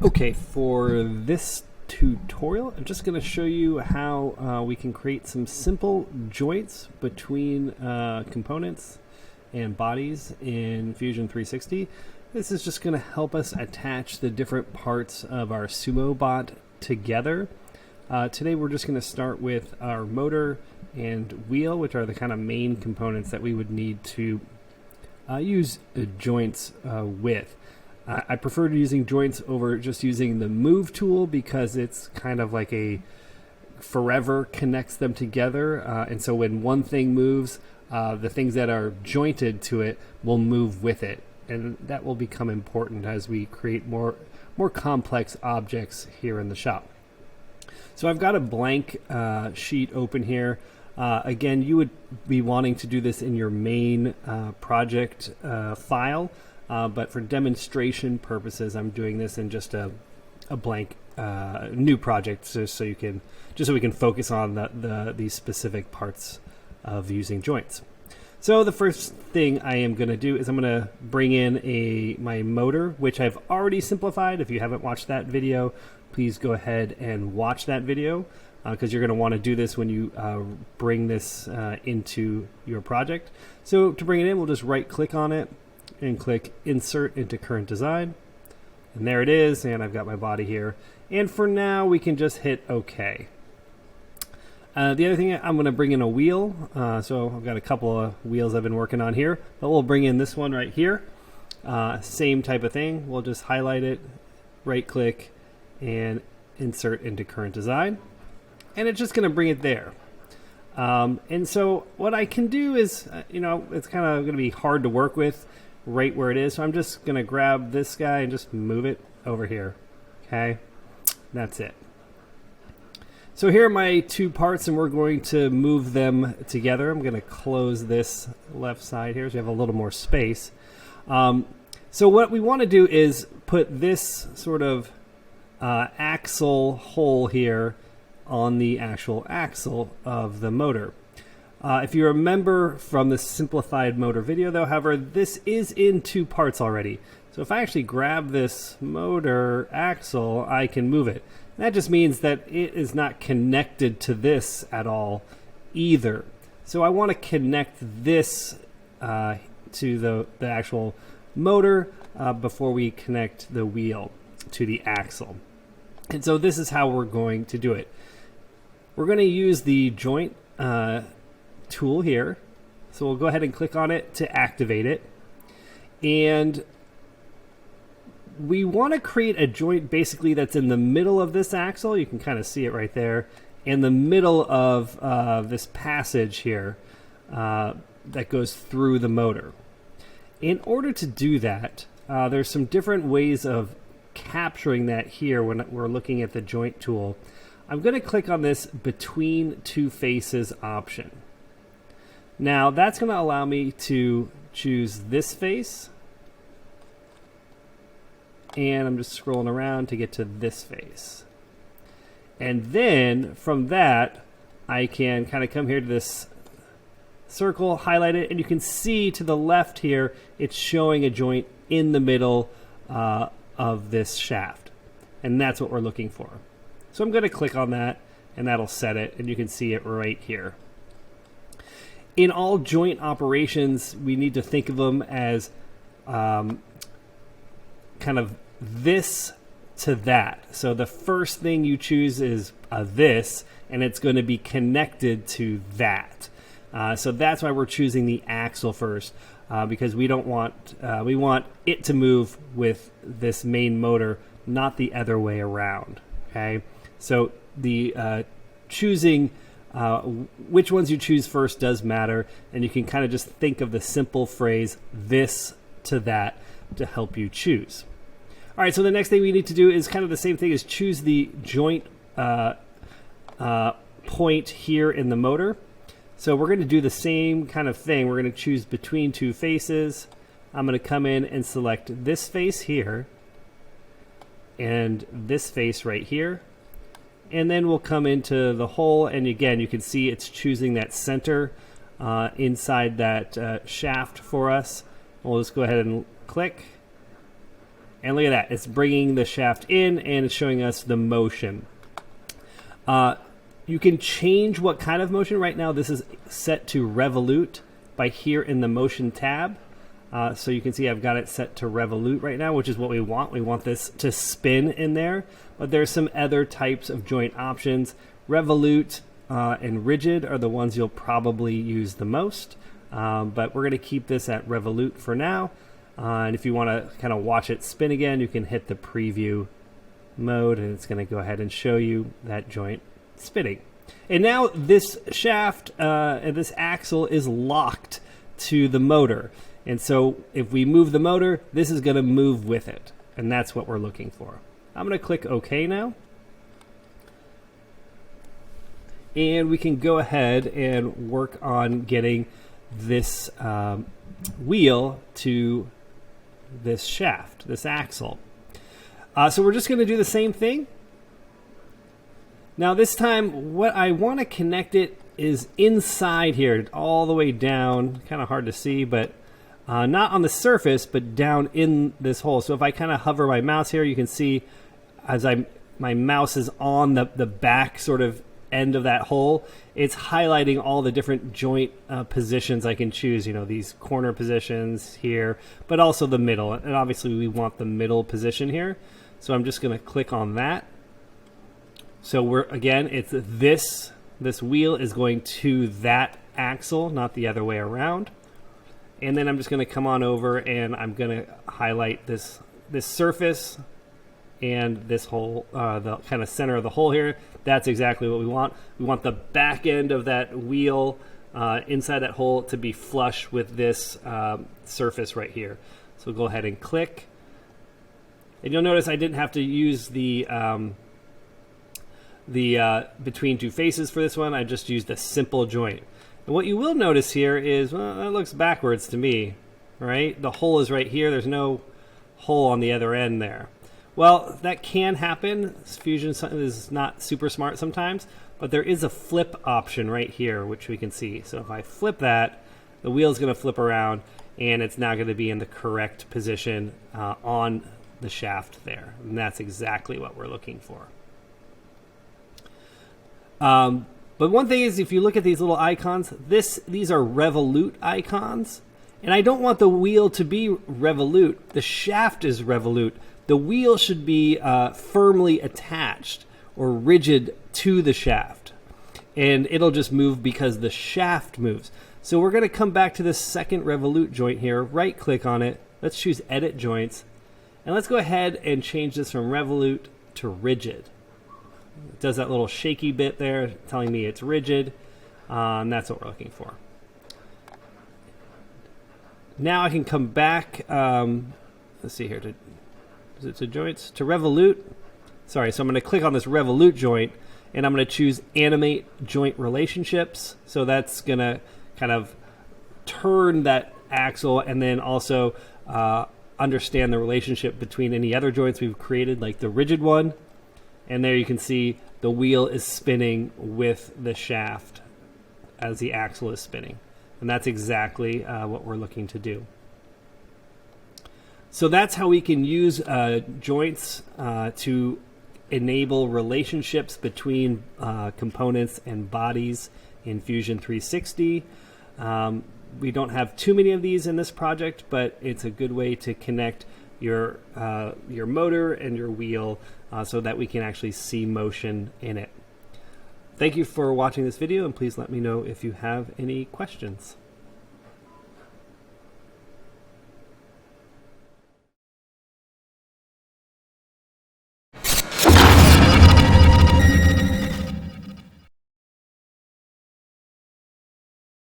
Okay, for this tutorial, I'm just going to show you how we can create some simple joints between components and bodies in Fusion 360. This is just going to help us attach the different parts of our SUMO bot together. Today we're just going to start with our motor and wheel, which are the kind of main components that we would need to use joints with. I prefer using joints over just using the move tool because it's kind of like a forever connects them together. And so when one thing moves, the things that are jointed to it will move with it. And that will become important as we create more complex objects here in the shop. So I've got a blank sheet open here. Again, you would be wanting to do this in your main project file. But for demonstration purposes, I'm doing this in just a blank new project, so we can focus on these specific parts of using joints. So the first thing I am going to do is I'm going to bring in my motor, which I've already simplified. If you haven't watched that video, please go ahead and watch that video because you're going to want to do this when you bring this into your project. So to bring it in, we'll just right-click on it and click Insert into Current Design. And there it is, and I've got my body here. And for now, we can just hit OK. The other thing, I'm going to bring in a wheel. So I've got a couple of wheels I've been working on here, but we'll bring in this one right here. Same type of thing. We'll just highlight it, right-click, and Insert into Current Design. And it's just going to bring it there. And so what I can do is, it's kind of going to be hard to work with right where it is. So I'm just going to grab this guy and just move it over here. Okay, that's it. So here are my two parts, and we're going to move them together. I'm going to close this left side here so you have a little more space. So what we want to do is put this sort of axle hole here on the actual axle of the motor. If you remember from the simplified motor video, though, however, this is in two parts already. So if I actually grab this motor axle, I can move it. And that just means that it is not connected to this at all either. So I want to connect this to the actual motor before we connect the wheel to the axle. And so this is how we're going to do it. We're going to use the joint tool here. So we'll go ahead and click on it to activate it. And we want to create a joint basically that's in the middle of this axle. You can kind of see it right there. In the middle of this passage here that goes through the motor. In order to do that, there's some different ways of capturing that here when we're looking at the joint tool. I'm going to click on this Between Two Faces option. Now that's going to allow me to choose this face, and I'm just scrolling around to get to this face. And then from that, I can kind of come here to this circle, highlight it, and you can see to the left here, it's showing a joint in the middle of this shaft. And that's what we're looking for. So I'm going to click on that, and that'll set it, and you can see it right here. In all joint operations, we need to think of them as kind of this to that. So the first thing you choose is this, and it's going to be connected to that. So that's why we're choosing the axle first, because we want it to move with this main motor, not the other way around. Okay, so the choosing which ones you choose first does matter, and you can kind of just think of the simple phrase this to that to help you choose. All right, so the next thing we need to do is kind of the same thing as choose the joint point here in the motor. So we're going to do the same kind of thing. We're going to choose Between Two Faces. I'm going to come in and select this face here and this face right here. And then we'll come into the hole, and again, you can see it's choosing that center inside that shaft for us. We'll just go ahead and click, And look at that, it's bringing the shaft in and it's showing us the motion. You can change what kind of motion. Right now this is set to revolute by here in the motion tab. So you can see I've got it set to revolute right now, which is what we want. We want this to spin in there, but there's some other types of joint options. Revolute and rigid are the ones you'll probably use the most, but we're going to keep this at revolute for now. And if you want to kind of watch it spin again, you can hit the preview mode and it's going to go ahead and show you that joint spinning. And now this shaft and this axle is locked to the motor. And so if we move the motor, this is going to move with it. And that's what we're looking for. I'm going to click OK now. And we can go ahead and work on getting this wheel to this shaft, this axle. So we're just going to do the same thing. Now this time, what I want to connect it is inside here, all the way down. Kind of hard to see, but not on the surface, but down in this hole. So if I kind of hover my mouse here, you can see as my mouse is on the back sort of end of that hole, it's highlighting all the different joint positions I can choose. You know, these corner positions here, but also the middle. And obviously we want the middle position here. So I'm just going to click on that. So it's this wheel is going to that axle, not the other way around. And then I'm just going to come on over and I'm going to highlight this surface and this hole, the kind of center of the hole here. That's exactly what we want. We want the back end of that wheel inside that hole to be flush with this surface right here. So go ahead and click. And you'll notice I didn't have to use the between two faces for this one. I just used a simple joint. And what you will notice here is, well, that looks backwards to me, right? The hole is right here. There's no hole on the other end there. Well, that can happen. Fusion is not super smart sometimes, but there is a flip option right here, which we can see. So if I flip that, the wheel is going to flip around, and it's now going to be in the correct position on the shaft there. And that's exactly what we're looking for. But one thing is, if you look at these little icons, these are revolute icons. And I don't want the wheel to be revolute. The shaft is revolute. The wheel should be firmly attached or rigid to the shaft. And it'll just move because the shaft moves. So we're going to come back to this second revolute joint here. Right click on it. Let's choose Edit Joints. And let's go ahead and change this from revolute to rigid. It does that little shaky bit there telling me it's rigid. And that's what we're looking for. Now I can come back, let's see here, to joints, to revolute. Sorry, so I'm going to click on this revolute joint, and I'm going to choose Animate Joint Relationships. So that's going to kind of turn that axle and then also understand the relationship between any other joints we've created, like the rigid one. And there you can see the wheel is spinning with the shaft as the axle is spinning. And that's exactly what we're looking to do. So that's how we can use joints to enable relationships between components and bodies in Fusion 360. We don't have too many of these in this project, but it's a good way to connect your motor and your wheel so that we can actually see motion in it. Thank you for watching this video, and please let me know if you have any questions.